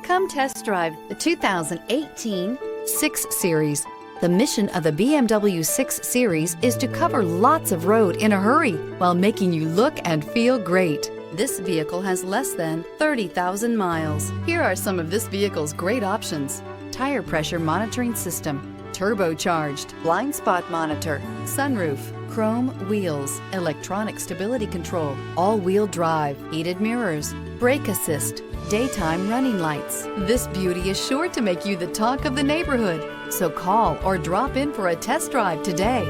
Come test drive the 2018 6 Series. The mission of the BMW 6 Series is to cover lots of road in a hurry while making you look and feel great. This vehicle has less than 30,000 miles. Here are some of this vehicle's great options: tire pressure monitoring system, turbocharged, blind spot monitor, sunroof, chrome wheels, electronic stability control, all-wheel drive, heated mirrors, brake assist, daytime running lights. This beauty is sure to make you the talk of the neighborhood. So call or drop in for a test drive today.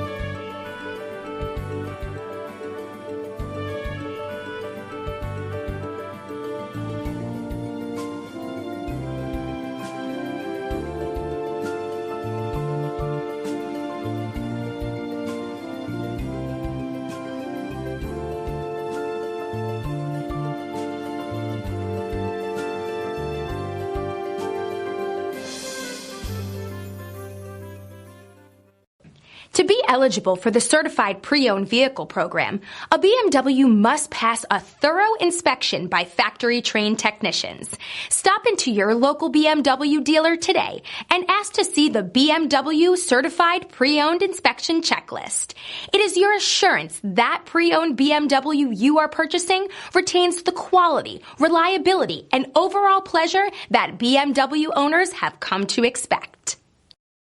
To be eligible for the Certified Pre-Owned Vehicle Program, a BMW must pass a thorough inspection by factory-trained technicians. Stop into your local BMW dealer today and ask to see the BMW Certified Pre-Owned Inspection Checklist. It is your assurance that pre-owned BMW you are purchasing retains the quality, reliability, and overall pleasure that BMW owners have come to expect.